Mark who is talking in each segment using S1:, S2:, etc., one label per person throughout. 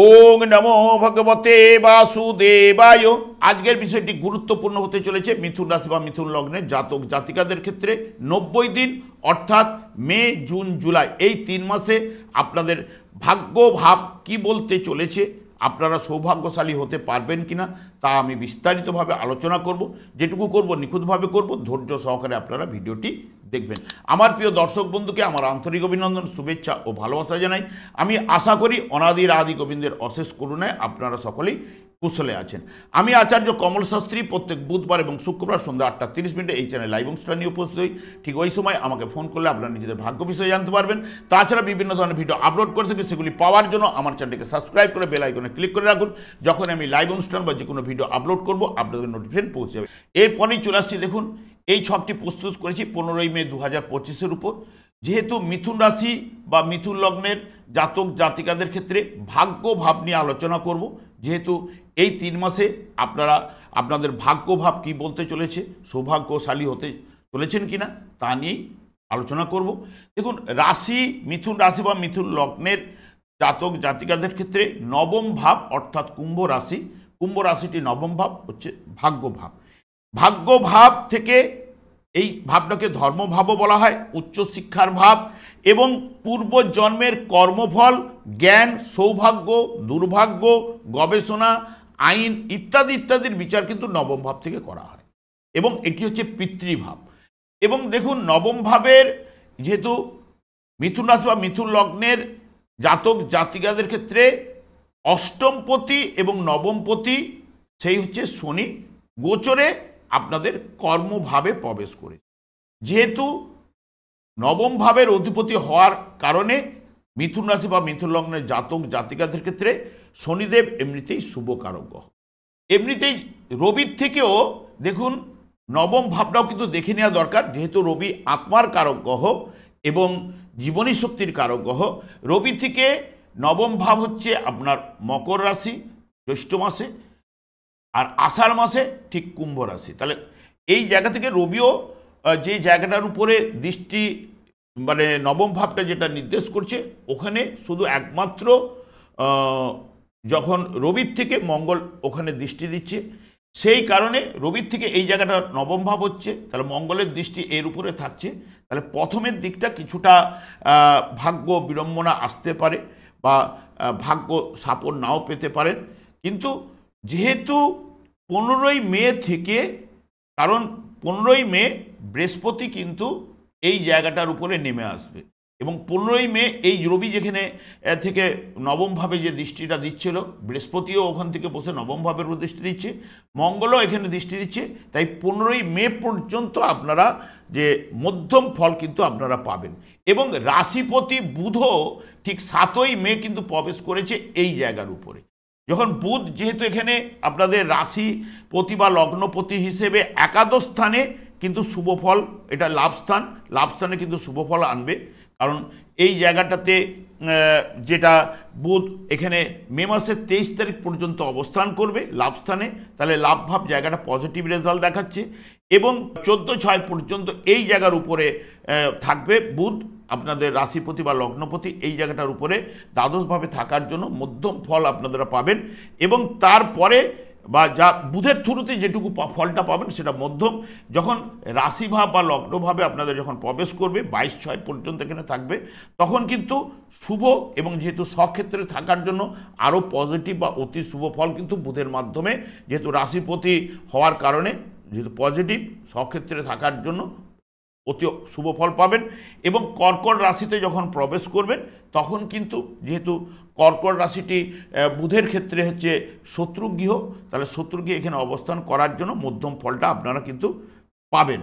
S1: ওং নমো ভগবতে বাসুদেবায়। আজকের বিষয়টি গুরুত্বপূর্ণ হতে চলেছে মিথুন রাশি বা মিথুন লগ্নের জাতক জাতিকাদের ক্ষেত্রে। 90 দিন অর্থাৎ মে, জুন, জুলাই এই 3 মাসে আপনাদের ভাগ্য ভাব কি বলতে চলেছে, আপনারা সৌভাগ্যশালী হতে পারবেন কিনা তা আমি বিস্তারিতভাবে আলোচনা করব। যেটুকু করব নিখুঁতভাবে করব, ধৈর্য সহকারে আপনারা ভিডিওটি দেখবেন। আমার প্রিয় দর্শক বন্ধুকে আমার আন্তরিক অভিনন্দন, শুভেচ্ছা ও ভালোবাসা জানাই। আমি আশা করি অনাদির আদি গোবিন্দের অশেষ করুণায় আপনারা সকলেই কুশলে আছেন। আমি আচার্য কমল শাস্ত্রী প্রত্যেক বুধবার এবং শুক্রবার সন্ধ্যা 8:30 এই চ্যানেল লাইভ অনুষ্ঠান নিয়ে উপস্থিত হই। ঠিক ওই সময় আমাকে ফোন করলে আপনারা নিজেদের ভাগ্য বিষয়ে জানতে পারবেন। তাছাড়া বিভিন্ন ধরনের ভিডিও আপলোড করে থাকি, সেগুলি পাওয়ার জন্য আমার চ্যানেলটিকে সাবস্ক্রাইব করে বেল আইকনে ক্লিক করে রাখুন। যখন আমি লাইভ অনুষ্ঠান বা যে কোনো ভিডিও আপলোড করব আপনাদের নোটিফিকেশন পৌঁছে যাবে। এরপরেই চলে আসছি, দেখুন এই ছকটি প্রস্তুত করেছি 15ই মে 2025-এর উপর। যেহেতু মিথুন রাশি বা মিথুন লগ্নের জাতক জাতিকাদের ক্ষেত্রে ভাগ্য ভাব নিয়ে আলোচনা করব, যেহেতু এই 3 মাসে আপনারা আপনাদের ভাগ্য ভাব কী বলতে চলেছে, সৌভাগ্যশালী হতে চলেছেন কিনা তা নিয়েই আলোচনা করব। দেখুন রাশি, মিথুন রাশি বা মিথুন লগ্নের জাতক জাতিকাদের ক্ষেত্রে নবম ভাব অর্থাৎ কুম্ভ রাশি, কুম্ভ রাশিটি নবম ভাব হচ্ছে ভাগ্য ভাব। ভাগ্য ভাব থেকে এই ভাবটাকে ধর্মভাবও বলা হয়, উচ্চশিক্ষার ভাব এবং পূর্বজন্মের কর্মফল, জ্ঞান, সৌভাগ্য, দুর্ভাগ্য, গবেষণা, আইন ইত্যাদি ইত্যাদির বিচার কিন্তু নবম ভাব থেকে করা হয় এবং এটি হচ্ছে পিতৃভাব। এবং দেখুন নবম ভাবের, যেহেতু মিথুন রাশি বা মিথুন লগ্নের জাতক জাতিকাদের ক্ষেত্রে অষ্টমপতি এবং নবমপতি সেই হচ্ছে শনি গোচরে আপনাদের কর্মভাবে প্রবেশ করে। যেহেতু নবম ভাবের অধিপতি হওয়ার কারণে মিথুন রাশি বা মিথুন লগ্নের জাতক জাতিকাদের ক্ষেত্রে শনিদেব এমনিতেই শুভকারক গ্রহ। এমনিতেই রবির থেকেও দেখুন নবম ভাবটাও কিন্তু দেখে নেওয়া দরকার, যেহেতু রবি আত্মার কারক গ্রহ এবং জীবনী শক্তির কারক গ্রহ। রবি থেকে নবম ভাব হচ্ছে আপনার মকর রাশি জ্যৈষ্ঠ মাসে, আর আষাঢ় মাসে ঠিক কুম্ভ রাশি। তাহলে এই জায়গা থেকে রবিও যে জায়গাটার উপরে দৃষ্টি, মানে নবম ভাবটা যেটা নির্দেশ করছে, ওখানে শুধু একমাত্র যখন রবির থেকে মঙ্গল ওখানে দৃষ্টি দিচ্ছে, সেই কারণে রবির থেকে এই জায়গাটা নবম ভাব হচ্ছে, তাহলে মঙ্গলের দৃষ্টি এর উপরে থাকছে। তাহলে প্রথমের দিকটা কিছুটা ভাগ্য বিড়ম্বনা আসতে পারে বা ভাগ্য সাপোর্ট নাও পেতে পারেন, কিন্তু যেহেতু 15ই মে থেকে, কারণ 15ই মে বৃহস্পতি কিন্তু এই জায়গাটার উপরে নেমে আসবে এবং 15ই মে এই রবি যেখানে থেকে নবমভাবে যে দৃষ্টিটা দিচ্ছিল, বৃহস্পতিও ওখান থেকে বসে নবমভাবের উপর দৃষ্টি দিচ্ছে, মঙ্গলও এখানে দৃষ্টি দিচ্ছে। তাই 15ই মে পর্যন্ত আপনারা যে মধ্যম ফল কিন্তু আপনারা পাবেন। এবং রাশিপতি বুধও ঠিক 7ই মে কিন্তু প্রবেশ করেছে এই জায়গার উপরে। যখন বুধ যেহেতু এখানে আপনাদের রাশিপতি বা লগ্নপতি হিসেবে একাদশ স্থানে কিন্তু শুভফল, এটা লাভস্থান, লাভস্থানে কিন্তু শুভফল আনবে। কারণ এই জায়গাটাতে যেটা বুধ এখানে মে মাসের 23 তারিখ পর্যন্ত অবস্থান করবে লাভস্থানে, তাহলে লাভভাব জায়গাটা পজিটিভ রেজাল্ট দেখাচ্ছে। এবং 14/6 পর্যন্ত এই জায়গার উপরে থাকবে বুধ, আপনাদের রাশিপতি বা লগ্নপতি এই জায়গাটার উপরে দ্বাদশভাবে থাকার জন্য মধ্যম ফল আপনারা পাবেন। এবং তারপরে বা যা বুধের থ্রুতে যেটুকু ফলটা পাবেন সেটা মধ্যম। যখন রাশিভাব বা লগ্নভাবে আপনাদের যখন প্রবেশ করবে 22/6 পর্যন্ত এখানে থাকবে, তখন কিন্তু শুভ এবং যেহেতু স্বক্ষেত্রে থাকার জন্য আরও পজিটিভ বা অতি শুভ ফল কিন্তু বুধের মাধ্যমে, যেহেতু রাশিপতি হওয়ার কারণে যেহেতু পজিটিভ স্বক্ষেত্রে থাকার জন্য অতি শুভ ফল পাবেন। এবং কর্কট রাশিতে যখন প্রবেশ করবেন তখন কিন্তু যেহেতু কর্কট রাশিটি বুধের ক্ষেত্রে হচ্ছে শত্রুগৃহ, তাহলে শত্রুগৃহে এখানে অবস্থান করার জন্য মধ্যম ফলটা আপনারা কিন্তু পাবেন।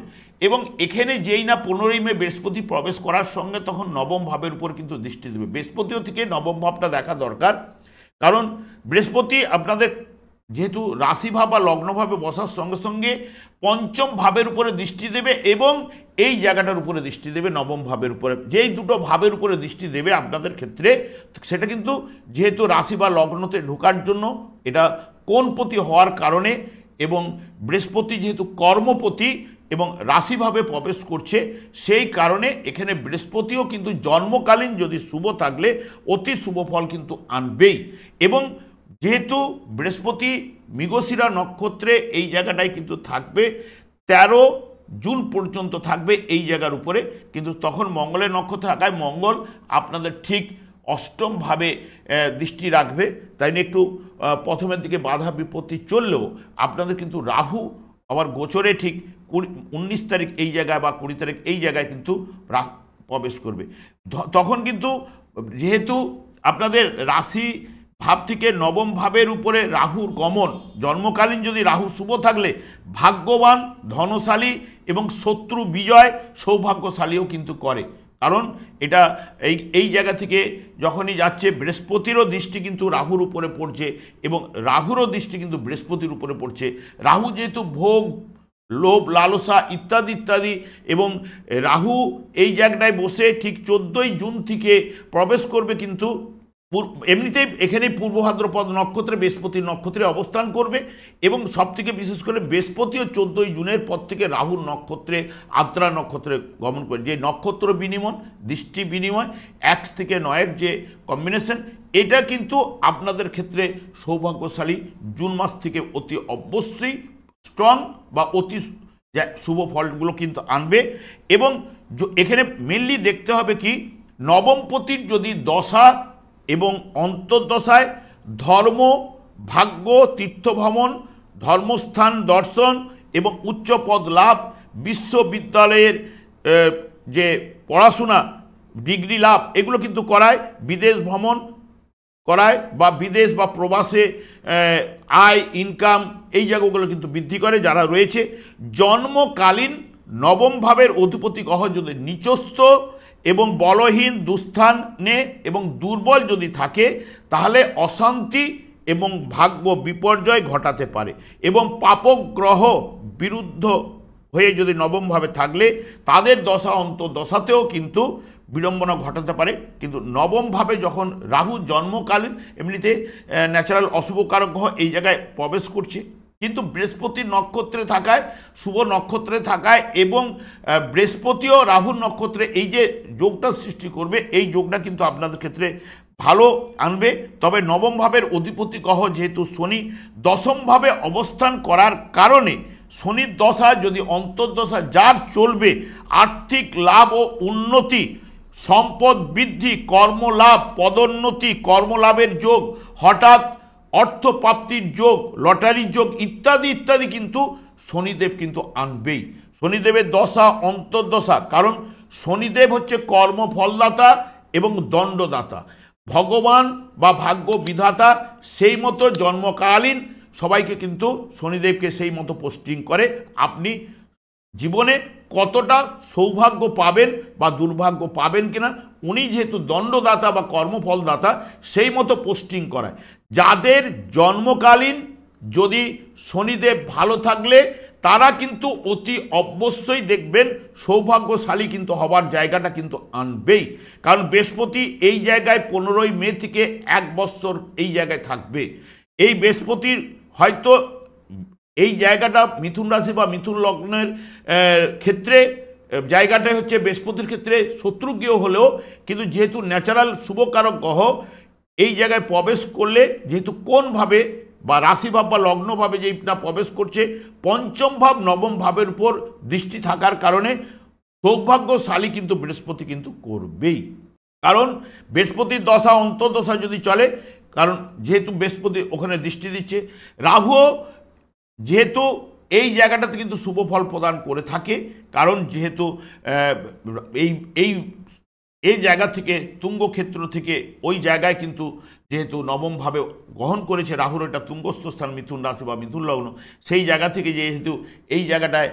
S1: এবং এখানে যেই না 15ই মে বৃহস্পতি প্রবেশ করার সঙ্গে তখন নবম ভাবের উপর কিন্তু দৃষ্টি দেবে। বৃহস্পতিও থেকে নবম ভাবটা দেখা দরকার, কারণ বৃহস্পতি আপনাদের যেহেতু রাশিভাব বা লগ্নভাবে বসার সঙ্গে সঙ্গে পঞ্চম ভাবের উপরে দৃষ্টি দেবে এবং এই জায়গাটার উপরে দৃষ্টি দেবে নবম ভাবের উপরে। যেই দুটো ভাবের উপরে দৃষ্টি দেবে আপনাদের ক্ষেত্রে, সেটা কিন্তু যেহেতু রাশি বা লগ্নতে ঢোকার জন্য এটা কোণপতি হওয়ার কারণে, এবং বৃহস্পতি যেহেতু কর্মপতি এবং রাশিভাবে প্রবেশ করছে, সেই কারণে এখানে বৃহস্পতিও কিন্তু জন্মকালীন যদি শুভ থাকলে অতি শুভ ফল কিন্তু আনবেই। এবং যেহেতু বৃহস্পতি মৃগশিরা নক্ষত্রে এই জায়গাটায় কিন্তু থাকবে, 13 জুন পর্যন্ত থাকবে এই জায়গার উপরে, কিন্তু তখন মঙ্গলের নক্ষত্রে থাকায় মঙ্গল আপনাদের ঠিক অষ্টমভাবে দৃষ্টি রাখবে, তাই নিয়ে একটু প্রথমের দিকে বাধা বিপত্তি চললেও আপনাদের কিন্তু রাহু আবার গোচরে ঠিক 19 তারিখ এই জায়গায় বা 20 তারিখ এই জায়গায় কিন্তু রাহু প্রবেশ করবে। তখন কিন্তু যেহেতু আপনাদের রাশি ভাব থেকে নবম ভাবের উপরে রাহুর গমন, জন্মকালীন যদি রাহু শুভ থাকলে ভাগ্যবান, ধনশালী এবং শত্রু বিজয় সৌভাগ্যশালীও কিন্তু করে। কারণ এটা এই জায়গা থেকে যখনই যাচ্ছে বৃহস্পতিরও দৃষ্টি কিন্তু রাহুর উপরে পড়ছে এবং রাহুরও দৃষ্টি কিন্তু বৃহস্পতির উপরে পড়ছে। রাহু যেহেতু ভোগ, লোভ, লালসা ইত্যাদি ইত্যাদি, এবং রাহু এই জায়গাটায় বসে ঠিক 14ই জুন থেকে প্রবেশ করবে, কিন্তু এমনিতেই এখানে পূর্ব ভাদ্রপদ নক্ষত্রে বৃহস্পতির নক্ষত্রে অবস্থান করবে এবং সবথেকে বিশেষ করে বৃহস্পতিও 14ই জুনের পর থেকে রাহুর নক্ষত্রে আদ্রা নক্ষত্রে গমন করে, যে নক্ষত্র বিনিময়, দৃষ্টি বিনিময় 1 থেকে 9-এর যে কম্বিনেশন, এটা কিন্তু আপনাদের ক্ষেত্রে সৌভাগ্যশালী জুন মাস থেকে অতি অবশ্যই স্ট্রং বা অতি শুভ ফলগুলো কিন্তু আনবে। এবং এখানে মেনলি দেখতে হবে কি, নবমপতির যদি দশা এবং অন্তর্দশায় ধর্ম, ভাগ্য, তীর্থভ্রমণ, ধর্মস্থান দর্শন এবং উচ্চপদ লাভ, বিশ্ববিদ্যালয়ের যে পড়াশোনা, ডিগ্রি লাভ, এগুলো কিন্তু করায়, বিদেশ ভ্রমণ করায় বা বিদেশ বা প্রবাসে আয় ইনকাম এই জায়গাগুলো কিন্তু বৃদ্ধি করে যারা রয়েছে। জন্মকালীন নবম ভাবের অধিপতি গ্রহ যদি নিচস্থ এবং বলহীন, দুস্থানে এবং দুর্বল যদি থাকে, তাহলে অশান্তি এবং ভাগ্য বিপর্যয় ঘটাতে পারে। এবং পাপক গ্রহ বিরুদ্ধ হয়ে যদি নবমভাবে থাকলে তাদের দশা অন্তর্দশাতেও কিন্তু বিড়ম্বনা ঘটাতে পারে। কিন্তু নবমভাবে যখন রাহু জন্মকালীন এমনিতে ন্যাচারাল অশুভকারক গ্রহ এই জায়গায় প্রবেশ করছে, কিন্তু বৃহস্পতির নক্ষত্রে থাকায়, শুভ নক্ষত্রে থাকায় এবং বৃহস্পতিও রাহুর নক্ষত্রে এই যে যোগটা সৃষ্টি করবে, এই যোগটা কিন্তু আপনাদের ক্ষেত্রে ভালো আনবে। তবে নবম ভাবের অধিপতি গ্রহ যেহেতু শনি দশমভাবে অবস্থান করার কারণে, শনির দশা যদি অন্তর্দশা যার চলবে, আর্থিক লাভ ও উন্নতি, সম্পদ বৃদ্ধি, কর্মলাভ, পদোন্নতি, কর্মলাভের যোগ, হঠাৎ অর্থপ্রাপ্তির যোগ, লটারির যোগ ইত্যাদি ইত্যাদি কিন্তু শনিদেব কিন্তু আনবেই। শনিদেবের দশা অন্তর্দশা, কারণ শনিদেব হচ্ছে কর্মফলদাতা এবং দণ্ডদাতা, ভগবান বা ভাগ্য বিধাতা, সেই মতো জন্মকালীন সবাইকে কিন্তু শনিদেবকে সেই মতো পোস্টিং করে। আপনি জীবনে কতটা সৌভাগ্য পাবেন বা দুর্ভাগ্য পাবেন কিনা, উনি যেহেতু দণ্ডদাতা বা কর্মফলদাতা, সেই মতো পোস্টিং করায়। যাদের জন্মকালীন যদি শনিদেব ভালো থাকলে তারা কিন্তু অতি অবশ্যই দেখবেন সৌভাগ্যশালী কিন্তু হবার জায়গাটা কিন্তু আনবেই। কারণ বৃহস্পতি এই জায়গায় 15ই মে থেকে 1 বছর এই জায়গায় থাকবে। এই বৃহস্পতির হয়তো এই জায়গাটা মিথুন রাশি বা মিথুন লগ্নের ক্ষেত্রে জায়গাটাই হচ্ছে বৃহস্পতির ক্ষেত্রে শত্রুগৃহ হলেও, কিন্তু যেহেতু ন্যাচারাল শুভকারক গ্রহ এই জায়গায় প্রবেশ করলে, যেহেতু কোনভাবে বা রাশিভাব বা লগ্নভাবে যেই না প্রবেশ করছে, পঞ্চম ভাব নবম ভাবের উপর দৃষ্টি থাকার কারণে সৌভাগ্যশালী কিন্তু বৃহস্পতি কিন্তু করবেই। কারণ বৃহস্পতির দশা অন্তর্দশা যদি চলে, কারণ যেহেতু বৃহস্পতি ওখানে দৃষ্টি দিচ্ছে, রাহুও যেহেতু এই জায়গাটাতে কিন্তু শুভ ফল প্রদান করে থাকে, কারণ যেহেতু এই জায়গা থেকে তুঙ্গক্ষেত্র থেকে ওই জায়গায় কিন্তু যেহেতু নবমভাবে গ্রহণ করেছে রাহুর, এটা তুঙ্গস্থ স্থান মিথুন রাশি বা মিথুন লগ্ন, সেই জায়গা থেকে যেহেতু এই জায়গাটায়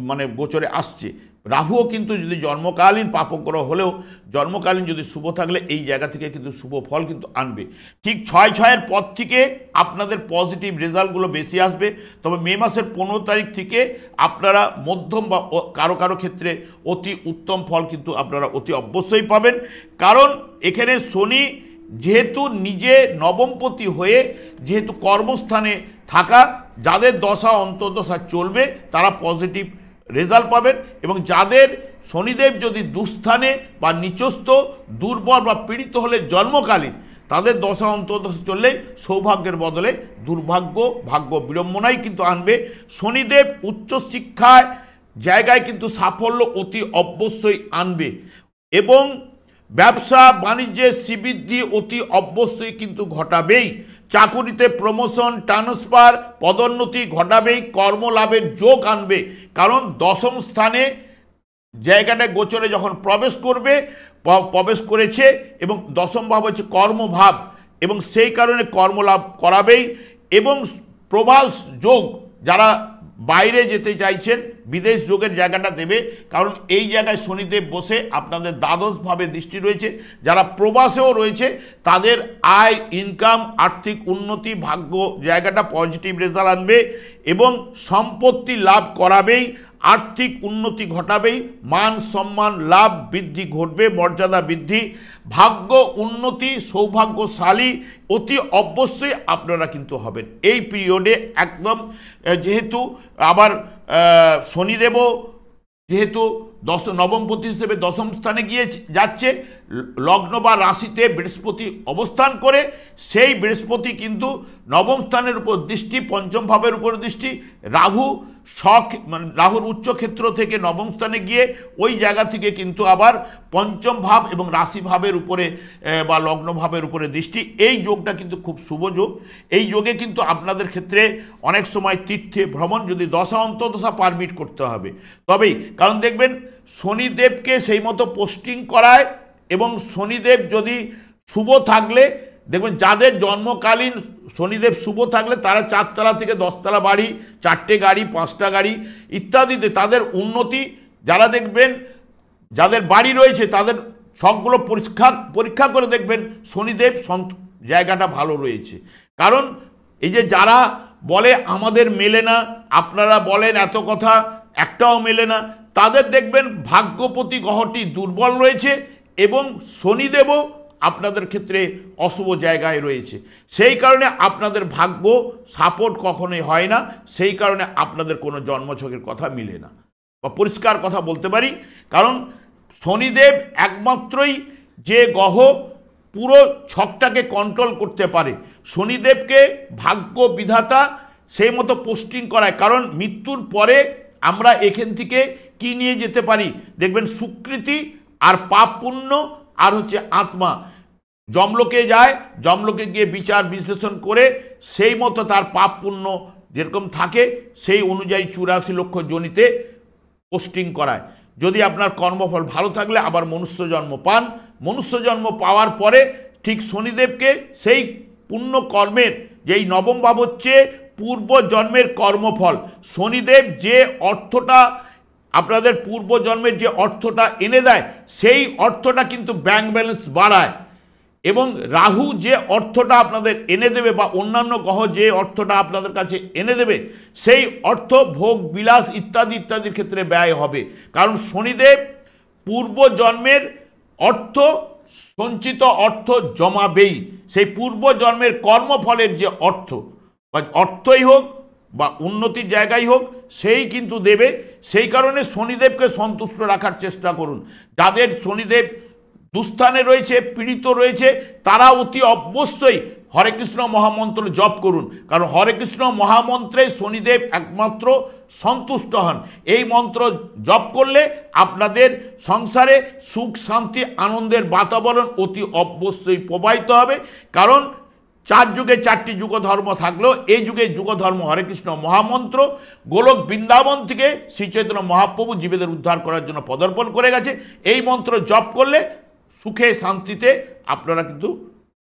S1: মানে গোচরে আসছে, রাহুও কিন্তু যদি জন্মকালীন পাপগ্রহ হলেও জন্মকালীন যদি শুভ থাকলে এই জায়গা থেকে কিন্তু শুভ ফল কিন্তু আনবে। ঠিক 6/6-এর পর থেকে আপনাদের পজিটিভ রেজাল্টগুলো বেশি আসবে। তবে মে মাসের 15 তারিখ থেকে আপনারা মধ্যম বা কারো কারো ক্ষেত্রে অতি উত্তম ফল কিন্তু আপনারা অতি অবশ্যই পাবেন। কারণ এখানে শনি যেহেতু নিজে নবমপতি হয়ে যেহেতু কর্মস্থানে থাকা, যাদের দশা অন্তর্দশা চলবে তারা পজিটিভ রেজাল্ট পাবেন। এবং যাদের শনিদেব যদি দুস্থানে বা নিচস্থ, দুর্বল বা পীড়িত হলে জন্মকালীন, তাদের দশা অন্তর্দশা চললে সৌভাগ্যের বদলে দুর্ভাগ্য, ভাগ্য বিড়ম্বনাই কিন্তু আনবে। শনিদেব উচ্চশিক্ষায় জায়গায় কিন্তু সাফল্য অতি অবশ্যই আনবে এবং ব্যবসা বাণিজ্যে শ্রীবৃদ্ধি অতি অবশ্যই কিন্তু ঘটাবেই। চাকুরিতে প্রমোশন, ট্রান্সফার, পদোন্নতি ঘটাবেই, কর্মলাভের যোগ আনবে। কারণ দশম স্থানে জায়গাটায় গোচরে যখন প্রবেশ করেছে এবং দশম ভাব হচ্ছে কর্মভাব, এবং সেই কারণে কর্মলাভ করাবেই। এবং প্রবাস যোগ, যারা বাইরে যেতে চাইছেন বিদেশ যোগের জায়গাটা দেবে, কারণ এই জায়গায় শনিদেব বসে আপনাদের দ্বাদশভাবে দৃষ্টি রয়েছে। যারা প্রবাসেও রয়েছে তাদের আয়, ইনকাম, আর্থিক উন্নতি, ভাগ্য জায়গাটা পজিটিভ রেজাল্ট আনবে এবং সম্পত্তি লাভ করাবেই, আর্থিক উন্নতি ঘটাবেই, মান সম্মান লাভ বৃদ্ধি ঘটবে, মর্যাদা বৃদ্ধি, ভাগ্য উন্নতি, সৌভাগ্যশালী অতি অবশ্যই আপনারা কিন্তু হবেন এই পিরিয়ডে একদম। যেহেতু আবার শনিদেবও যেহেতু নবমপতি হিসেবে দশম স্থানে গিয়ে যাচ্ছে, লগ্ন বা রাশিতে বৃহস্পতি অবস্থান করে, সেই বৃহস্পতি কিন্তু নবম স্থানের উপর দৃষ্টি, পঞ্চম ভাবের উপর দৃষ্টি, রাহুর উচ্চ ক্ষেত্র থেকে নবম স্থানে গিয়ে ওই জায়গা থেকে কিন্তু আবার পঞ্চম ভাব এবং রাশি ভাবের উপরে বা লগ্ন ভাবের উপরে দৃষ্টি। এই যোগটা কিন্তু খুব শুভ যোগ। এই যোগে কিন্তু আপনাদের ক্ষেত্রে অনেক সময় তীর্থে ভ্রমণ, যদি দশা অন্তর্দশা পারমিট করতে হবে তবেই, কারণ দেখবেন শনিদেবকে সেই মতো পোস্টিং করায়। এবং শনিদেব যদি শুভ থাকলে দেখবেন, যাদের জন্মকালীন শনিদেব শুভ থাকলে তারা 4 তলা থেকে 10 তলা বাড়ি, 4টে গাড়ি, 5টা গাড়ি ইত্যাদিতে তাদের উন্নতি। যারা দেখবেন যাদের বাড়ি রয়েছে তাদের সবগুলো পরীক্ষা করে দেখবেন শনিদেব জায়গাটা ভালো রয়েছে। কারণ এই যে যারা বলে আমাদের মেলে না, আপনারা বলেন এত কথা, একটাও মেলে না, তাদের দেখবেন ভাগ্যপতি গ্রহটি দুর্বল রয়েছে এবং শনিদেবও আপনাদের ক্ষেত্রে অশুভ জায়গায় রয়েছে। সেই কারণে আপনাদের ভাগ্য সাপোর্ট কখনোই হয় না, সেই কারণে আপনাদের কোনো জন্মছকের কথা মিলে না বা পরিষ্কার কথা বলতে পারি। কারণ শনিদেব একমাত্রই যে গ্রহ পুরো ছকটাকে কন্ট্রোল করতে পারে। শনিদেবকে ভাগ্য বিধাতা সেই মতো পোস্টিং করায়। কারণ মৃত্যুর পরে আমরা এখান থেকে কি নিয়ে যেতে পারি দেখবেন, সুকৃতি আর পাপ পুণ্য আর হচ্ছে আত্মা। যমলোকে যায়, যমলোকে গিয়ে বিচার বিশ্লেষণ করে সেই মতো তার পাপ পুণ্য যেরকম থাকে সেই অনুযায়ী 84 লক্ষ যোনিতে পোস্টিং করায়। যদি আপনার কর্মফল ভালো থাকলে আবার মনুষ্য জন্ম পান, মনুষ্য জন্ম পাওয়ার পরে ঠিক শনিদেবকে সেই পুণ্য কর্মের, যেই নবম ভাব হচ্ছে পূর্ব জন্মের কর্মফল, শনিদেব যে অর্থটা আপনাদের পূর্ব জন্মের যে অর্থটা এনে দেয় সেই অর্থটা কিন্তু ব্যাংক ব্যালেন্স বাড়ায়। এবং রাহু যে অর্থটা আপনাদের এনে দেবে বা অন্যান্য গ্রহ যে অর্থটা আপনাদের কাছে এনে দেবে সেই অর্থ ভোগ বিলাস ইত্যাদি ইত্যাদির ক্ষেত্রে ব্যয় হবে। কারণ শনিদেব পূর্ব জন্মের অর্থ, সঞ্চিত অর্থ জমাবেই। সেই পূর্ব জন্মের কর্মফলের যে অর্থ বা অর্থই হোক বা উন্নতির জায়গায় হোক সেই কিন্তু দেবে। সেই কারণে শনিদেবকে সন্তুষ্ট রাখার চেষ্টা করুন। যাদের শনিদেব দুস্থানে রয়েছে, পীড়িত রয়েছে, তারা অতি অবশ্যই হরে কৃষ্ণ মহামন্ত্র জপ করুন। কারণ হরে কৃষ্ণ মহামন্ত্রে শনিদেব একমাত্র সন্তুষ্ট হন। এই মন্ত্র জপ করলে আপনাদের সংসারে সুখ শান্তি আনন্দের বাতাবরণ অতি অবশ্যই প্রবাহিত হবে। কারণ 4 যুগে 4টি যুগ ধর্ম থাকলেও এই যুগে যুগ ধর্ম হরে কৃষ্ণ মহামন্ত্র গোলক বৃন্দাবন থেকে শ্রী চৈতন্য মহাপ্রভু জীবেদের উদ্ধার করার জন্য পদার্পণ করে গেছে। এই মন্ত্র জপ করলে সুখে শান্তিতে আপনারা কিন্তু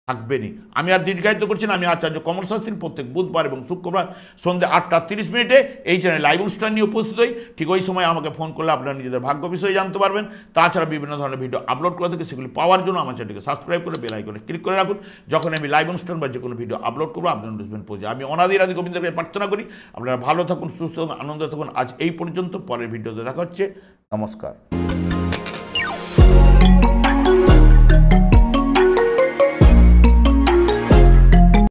S1: থাকবেনই। আমি আর দীর্ঘায়িত করছি না। আমি আচার্য কমল শাস্ত্রী প্রত্যেক বুধবার এবং শুক্রবার সন্ধ্যে 8টা 30 মিনিটে এই চ্যানেলে লাইভ অনুষ্ঠান নিয়ে উপস্থিত হই। ঠিক ওই সময় আমাকে ফোন করলে আপনারা নিজেদের ভাগ্য বিষয়ে জানতে পারবেন। তাছাড়া বিভিন্ন ধরনের ভিডিও আপলোড করে থাকে, সেগুলি পাওয়ার জন্য আমার চ্যানেলটিকে সাবস্ক্রাইব করে বেল আইকনে ক্লিক করে রাখুন। যখন আমি লাইভ অনুষ্ঠান বা যে কোনো ভিডিও আপলোড করবো আপনার নোটিফিকেশন পৌঁছে। আমি অনাদির আদি গোবিন্দের কাছে প্রার্থনা করি আপনারা ভালো থাকুন, সুস্থ থাকুন, আনন্দ থাকুন। আজ এই পর্যন্ত, পরের ভিডিওতে দেখা হচ্ছে। নমস্কার।